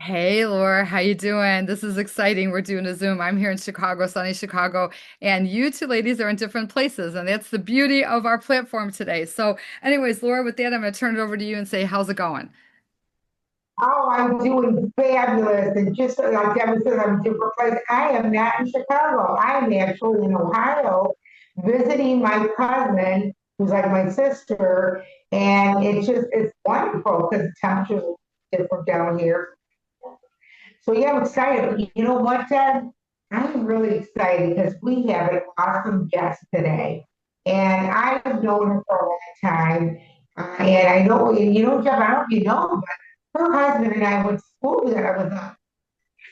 Hey Laura, how you doing? This is exciting. We're doing a Zoom. I'm here in Chicago, sunny Chicago, and you two ladies are in different places, and that's the beauty of our platform today. So, anyways, Laura, with that, I'm going to turn it over to you and say, how's it going? Oh, I'm doing fabulous. And just like Devin said, I'm in a different place. I am not in Chicago. I am actually in Ohio visiting my cousin, who's like my sister. And it's wonderful because the temperature's different down here. So yeah, I'm excited. But you know what, Ted? I'm really excited because we have an awesome guest today. And I've known her for a long time. And I know, Jeff, I don't know if you know, but her husband and I went to school together with them.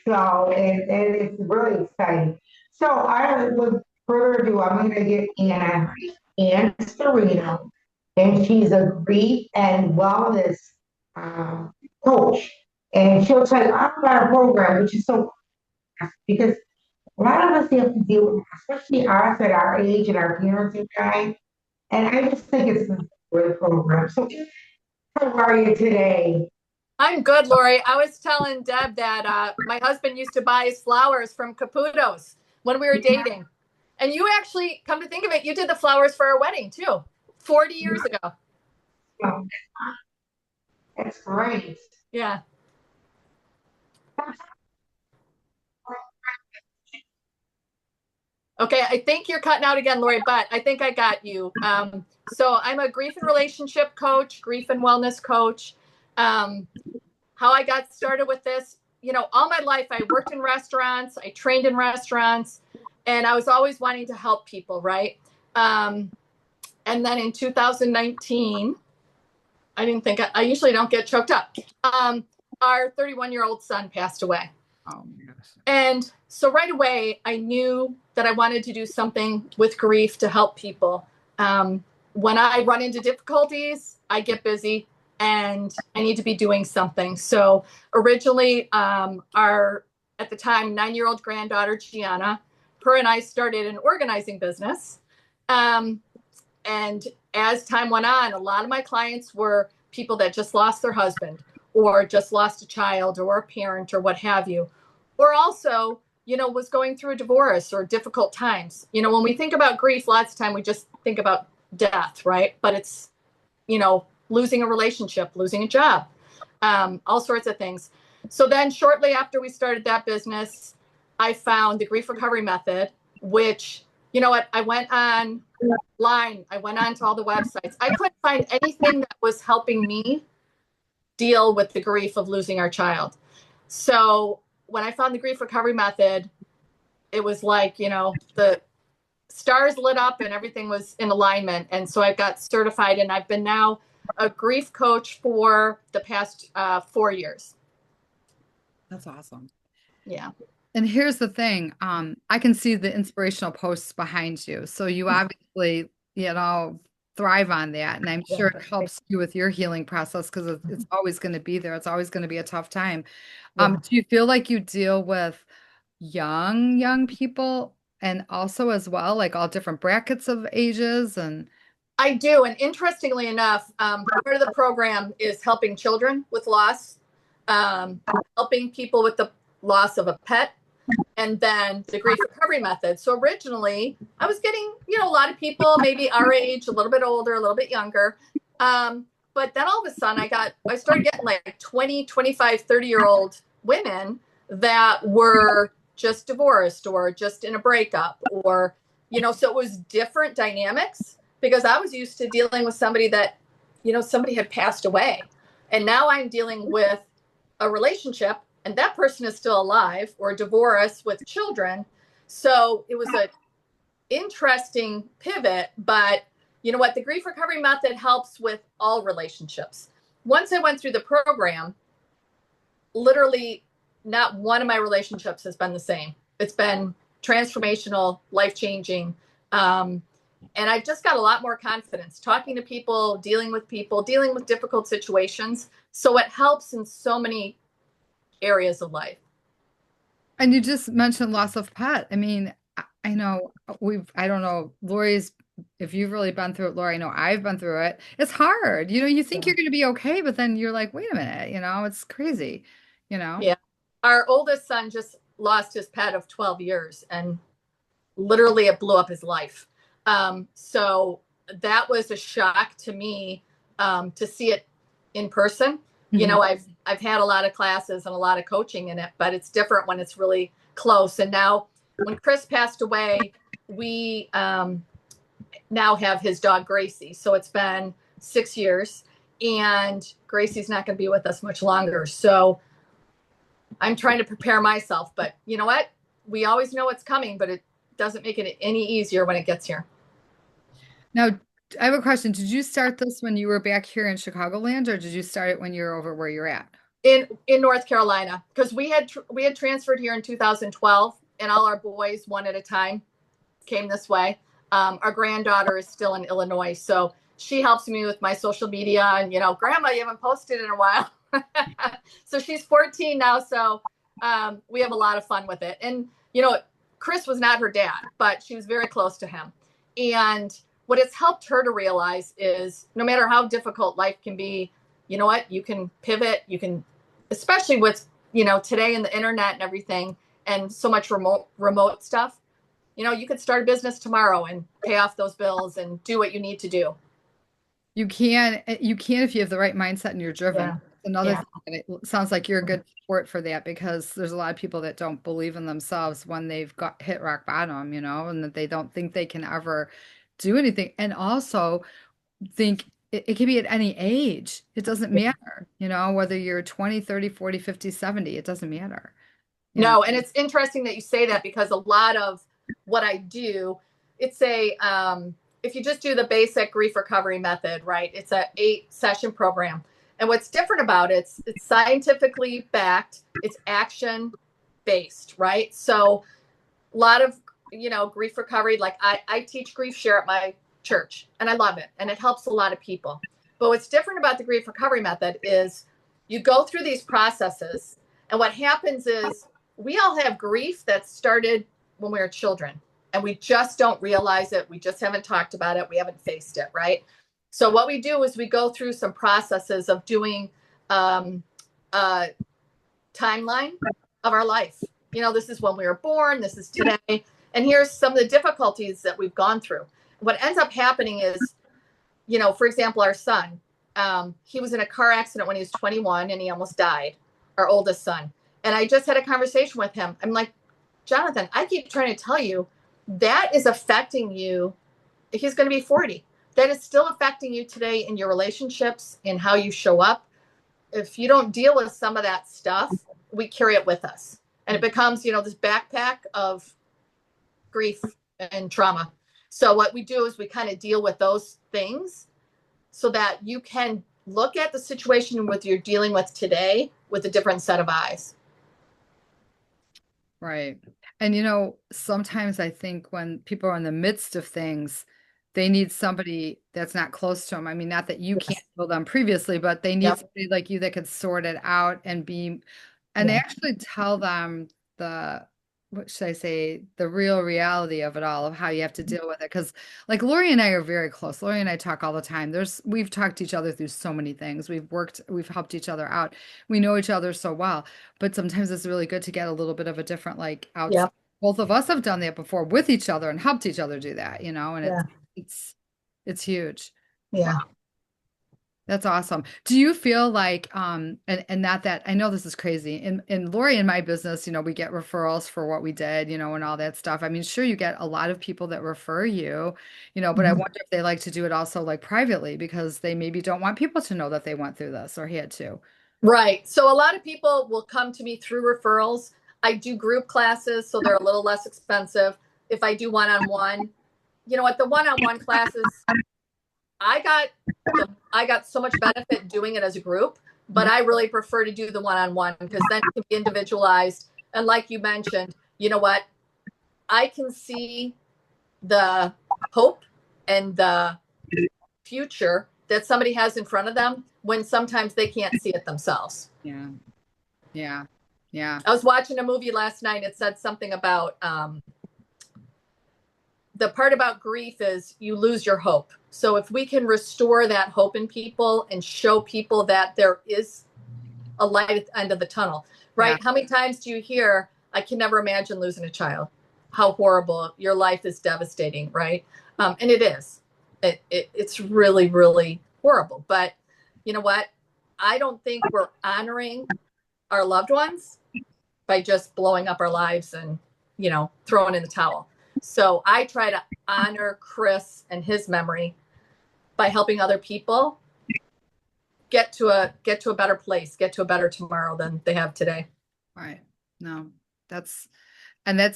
So, and it's really exciting. So, with further ado, I'm going to get Ann Storino, and she's a grief and wellness um, coach. And she'll tell you all about our program, which is so because a lot of us have to deal with, especially us at our age and our parents are dying. And I just think it's a great program. So, how are you today? I'm good, Lori. I was telling Deb that my husband used to buy his flowers from Caputo's when we were dating. And you actually, come to think of it, you did the flowers for our wedding too, 40 years ago. Oh, that's great. Yeah. Okay, I think you're cutting out again, Lori, but I think I got you. So I'm a grief and relationship coach, grief and wellness coach. Um, how I got started with this, all my life I worked in restaurants, I trained in restaurants, and I was always wanting to help people, right? Um, and then in 2019, I didn't think I usually don't get choked up. Our 31-year-old son passed away. Oh my gosh. And so right away, I knew that I wanted to do something with grief to help people. When I run into difficulties, I get busy and I need to be doing something. So originally, our, at the time, 9-year-old granddaughter, Gianna, her and I started an organizing business. Um, and as time went on, a lot of my clients were people that just lost their husband or just lost a child or a parent or what have you, or also, was going through a divorce or difficult times. When we think about grief, lots of time we just think about death, right? But it's, losing a relationship, losing a job, all sorts of things. So then shortly after we started that business, I found the grief recovery method, which, what, I went online, I went on to all the websites. I couldn't find anything that was helping me deal with the grief of losing our child. So when I found the grief recovery method, it was like, the stars lit up and everything was in alignment. And so I got certified and I've been now a grief coach for the past 4 years. That's awesome. Yeah. And here's the thing, I can see the inspirational posts behind you. So you obviously, thrive on that. And I'm sure it helps you with your healing process because it's always going to be there. It's always going to be a tough time. Yeah. Do you feel like you deal with young people and also as well, like all different brackets of ages and I do. And interestingly enough, part of the program is helping children with loss, um, helping people with the loss of a pet, and then the grief recovery method. So originally, I was getting, a lot of people, maybe our age, a little bit older, a little bit younger. But then all of a sudden, I started getting like 20, 25, 30-year-old women that were just divorced or just in a breakup or, so it was different dynamics because I was used to dealing with somebody that, somebody had passed away. And now I'm dealing with a relationship and that person is still alive or divorce with children. So it was a interesting pivot, but you know what? The grief recovery method helps with all relationships. Once I went through the program, literally not one of my relationships has been the same. It's been transformational, life-changing. And I've just got a lot more confidence talking to people, dealing with difficult situations. So it helps in so many areas of life. and you just mentioned loss of pet. I mean, I know I don't know, Lori's, if you've really been through it, Lori, I know I've been through it. It's hard. You think Yeah. you're going to be okay, but then you're like, wait a minute, it's crazy, you know? Yeah. our oldest son just lost his pet of 12 years, and literally it blew up his life. So that was a shock to me, to see it in person. You know, I've had a lot of classes and a lot of coaching in it, but it's different when it's really close. And now when Chris passed away, we now have his dog Gracie. So it's been 6 years, and Gracie's not going to be with us much longer. So I'm trying to prepare myself, but you know what? We always know it's coming, but it doesn't make it any easier when it gets here. Now, I have a question. Did you start this when you were back here in Chicagoland, or did you start it when you were over where you're at? In North Carolina, because we had transferred here in 2012, and all our boys, one at a time, came this way. Our granddaughter is still in Illinois, so she helps me with my social media. And Grandma, you haven't posted in a while. So she's 14 now, so we have a lot of fun with it. And Chris was not her dad, but she was very close to him. And what it's helped her to realize is no matter how difficult life can be, you know what, you can pivot. You can, especially with today and the internet and everything, and so much remote stuff. You could start a business tomorrow and pay off those bills and do what you need to do. You can if you have the right mindset and you're driven. Yeah. Another thing, and it sounds like you're a good support for that, because there's a lot of people that don't believe in themselves when they've got hit rock bottom, and that they don't think they can ever do anything. And also think it can be at any age. It doesn't matter, whether you're 20, 30, 40, 50, 70, it doesn't matter. No, and it's interesting that you say that, because a lot of what I do, it's if you just do the basic grief recovery method, right? It's a 8-session program. And what's different about it, it's scientifically backed, it's action based, right? So a lot of, grief recovery, like I teach grief share at my church, and I love it. And it helps a lot of people. But what's different about the grief recovery method is you go through these processes, and what happens is we all have grief that started when we were children, and we just don't realize it. We just haven't talked about it. We haven't faced it, right? So what we do is we go through some processes of doing a timeline of our life. This is when we were born. This is today. And here's some of the difficulties that we've gone through. What ends up happening is, for example, our son, he was in a car accident when he was 21 and he almost died, our oldest son. And I just had a conversation with him. I'm like, Jonathan, I keep trying to tell you that is affecting you. He's going to be 40. That is still affecting you today in your relationships, in how you show up. If you don't deal with some of that stuff, we carry it with us. And it becomes, this backpack of grief and trauma. So what we do is we kind of deal with those things so that you can look at the situation with you're dealing with today with a different set of eyes. Right. And sometimes I think when people are in the midst of things, they need somebody that's not close to them. I mean, not that you can't heal them previously, but they need somebody like you that could sort it out and actually tell them what should I say, the real reality of it all, of how you have to deal with it. Because like Lori and I are very close. Lori and I talk all the time. We've talked to each other through so many things. We've helped each other out. We know each other so well, but sometimes it's really good to get a little bit of a different, like, outside. Yep. Both of us have done that before with each other and helped each other do that, and it's huge. Yeah. Wow. That's awesome. Do you feel like, and not that I know this is crazy, in Lori and my business, we get referrals for what we did, and all that stuff. I mean, sure, you get a lot of people that refer you, but I wonder if they like to do it also like privately, because they maybe don't want people to know that they went through this or had to. Right. So a lot of people will come to me through referrals. I do group classes, so they're a little less expensive. If I do one-on-one, at the one-on-one classes, I got so much benefit doing it as a group, but I really prefer to do the one-on-one, because then it can be individualized. And like you mentioned, you know what? I can see the hope and the future that somebody has in front of them when sometimes they can't see it themselves. Yeah. Yeah. Yeah. I was watching a movie last night. It said something about the part about grief is you lose your hope. So if we can restore that hope in people and show people that there is a light at the end of the tunnel, right? Yeah. How many times do you hear, I can never imagine losing a child? How horrible. Your life is devastating, right? And it is. It's really, really horrible. But you know what? I don't think we're honoring our loved ones by just blowing up our lives and, throwing in the towel. So I try to honor Chris and his memory by helping other people get to a better place, get to a better tomorrow than they have today. Right. No, that's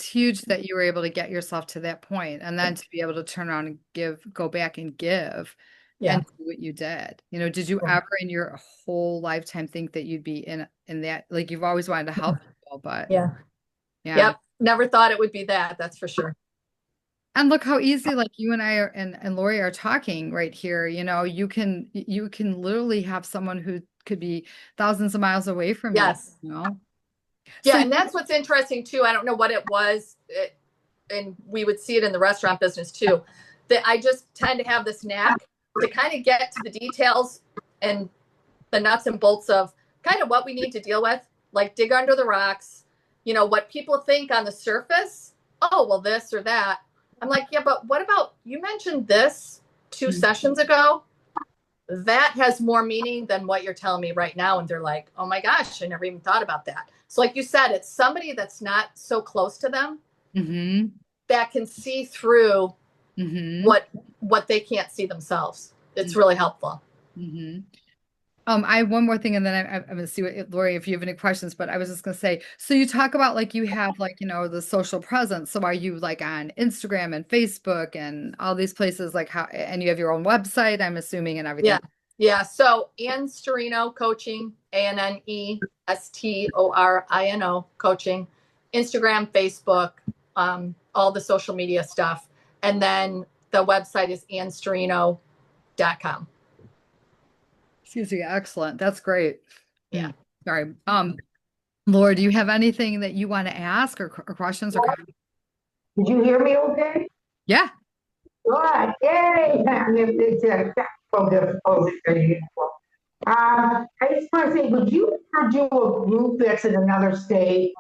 huge that you were able to get yourself to that point and then to be able to turn around and go back and give Yeah. and do what you did. Did you ever in your whole lifetime think that you'd be in that, like you've always wanted to help people, but Yeah. yeah. Yep. Never thought it would be that. That's for sure. And look how easy, like you and I are, and Lori are talking right here. You can literally have someone who could be thousands of miles away from you, Yes. So Yeah. And that's what's interesting too. I don't know what it was. And we would see it in the restaurant business too, that I just tend to have this knack to kind of get to the details and the nuts and bolts of kind of what we need to deal with, like dig under the rocks, what people think on the surface. Oh, well, this or that. I'm like, yeah, but what about, you mentioned this 2 sessions ago? That has more meaning than what you're telling me right now. And they're like, oh my gosh, I never even thought about that. So like you said, it's somebody that's not so close to them that can see through what they can't see themselves. It's really helpful. I have one more thing, and then I'm going to see what Lori, if you have any questions. But I was just going to say, so you talk about like you have like the social presence. So are you like on Instagram and Facebook and all these places? Like how? And you have your own website, I'm assuming, and everything. Yeah. So Ann Storino coaching, ANNESTORINO coaching, Instagram, Facebook, all the social media stuff, and then the website is AnnStorino.com. Excuse me. Excellent. That's great. Yeah. Sorry. Laura, do you have anything that you want to ask or questions or comments? Did you hear me okay? Yeah. Good. Yay. It's a technical difficulty. I just want to say, would you ever do a group that's in another state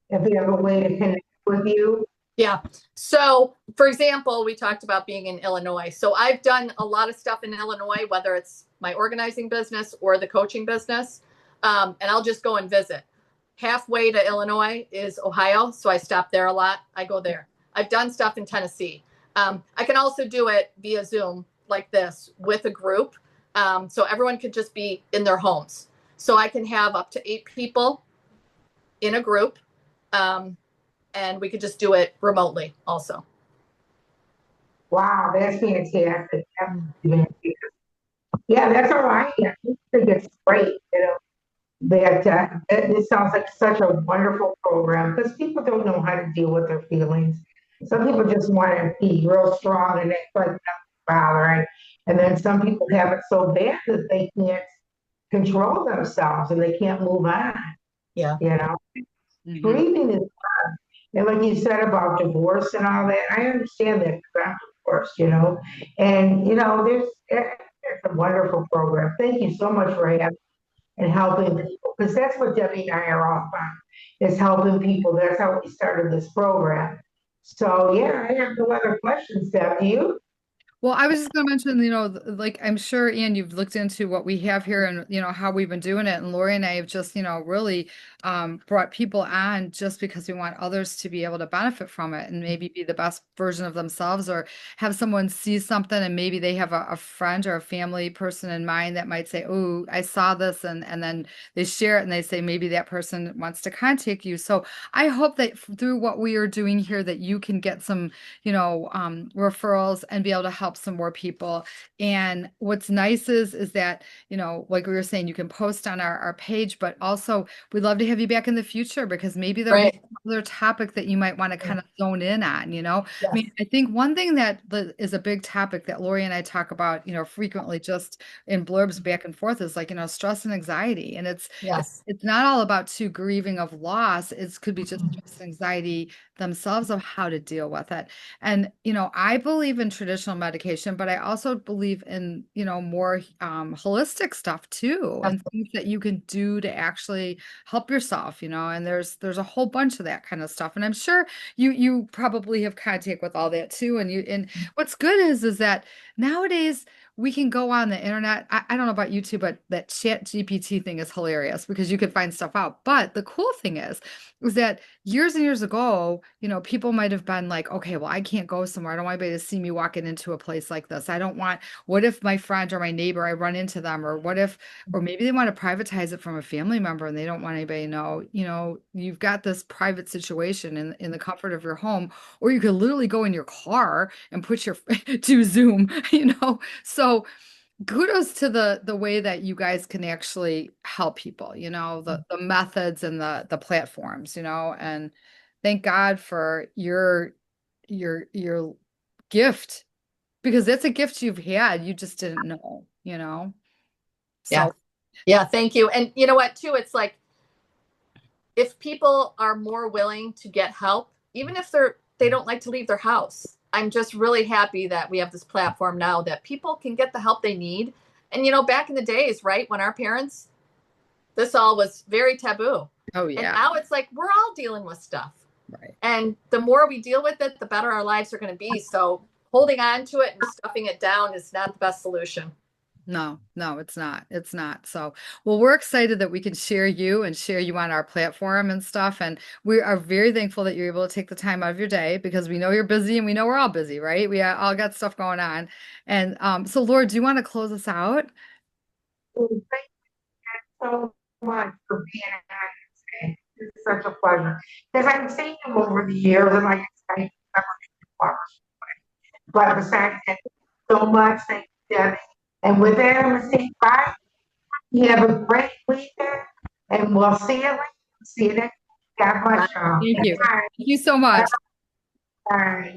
if we have a way to connect with you? Yeah. So, for example, we talked about being in Illinois. So I've done a lot of stuff in Illinois, whether it's my organizing business or the coaching business. And I'll just go and visit. Halfway to Illinois is Ohio. So I stop there a lot. I go there. I've done stuff in Tennessee. I can also do it via Zoom like this with a group. So everyone could just be in their homes. So I can have up to 8 people in a group. And we could just do it remotely also. Wow, that's fantastic. Yeah, that's all right. I think it's great, that this sounds like such a wonderful program because people don't know how to deal with their feelings. Some people just want to be real strong and act like nothing bothering. And then some people have it so bad that they can't control themselves and they can't move on. Yeah. Grieving is hard. And like you said about divorce and all that, I understand that because I'm divorced, And, it's a wonderful program. Thank you so much for having and helping people because that's what Debbie and I are all about is helping people. That's how we started this program. So, yeah, I have no other questions, Deb. Do you? Well, I was just going to mention, like I'm sure, Ian, you've looked into what we have here and, how we've been doing it. And Lori and I have just, really brought people on just because we want others to be able to benefit from it and maybe be the best version of themselves or have someone see something and maybe they have a friend or a family person in mind that might say, oh, I saw this. And then they share it and they say, maybe that person wants to contact you. So I hope that through what we are doing here, that you can get some, referrals and be able to help some more people. And what's nice is that, like we were saying, you can post on our page, but also we'd love to have you back in the future because maybe there'll be particular topic that you might want to kind of zone in on, you know? I Yes. mean, I think one thing that is a big topic that Lori and I talk about, frequently just in blurbs back and forth is like, stress and anxiety. And Yes. it's not all about too grieving of loss. It could be just stress and anxiety themselves of how to deal with it. And, I believe in traditional medication, but I also believe in, more holistic stuff too, Yes. and things that you can do to actually help yourself, and there's a whole bunch of that kind of stuff. And I'm sure you probably have contact with all that too. And what's good is that nowadays we can go on the internet. I don't know about you too, but that chat GPT thing is hilarious because you can find stuff out. But the cool thing is that years and years ago, people might have been like, okay, well, I can't go somewhere. I don't want anybody to see me walking into a place like this. What if my friend or my neighbor, I run into them, or maybe they want to privatize it from a family member and they don't want anybody to know, you've got this private situation in the comfort of your home, or you could literally go in your car and put your to Zoom, So kudos to the way that you guys can actually help people, the methods and the platforms, and thank God for your gift, because that's a gift you've had, you just didn't know. Yeah. So Yeah. Thank you. And you know what, too? It's like if people are more willing to get help, even if they don't like to leave their house, I'm just really happy that we have this platform now that people can get the help they need. And back in the days, right, when our parents, this all was very taboo. oh And yeah, now it's like we're all dealing with stuff. right. And the more we deal with it, the better our lives are going to be. So holding on to it and stuffing it down is not the best solution. No, no, it's not. It's not. So, well, we're excited that we can share you and share you on our platform and stuff. And we are very thankful that you're able to take the time out of your day because we know you're busy and we know we're all busy, right? We all got stuff going on. And so, Laura, do you want to close us out? Thank you so much for being on today. It's such a pleasure. Because I've seen you over the years, and like I say, but besides that, so much. Thank you, Debbie. And with that, I'm going to say bye. You have a great weekend, and we'll see you later. See you next week. God bless y'all. Thank you. Bye. Thank you so much. Bye.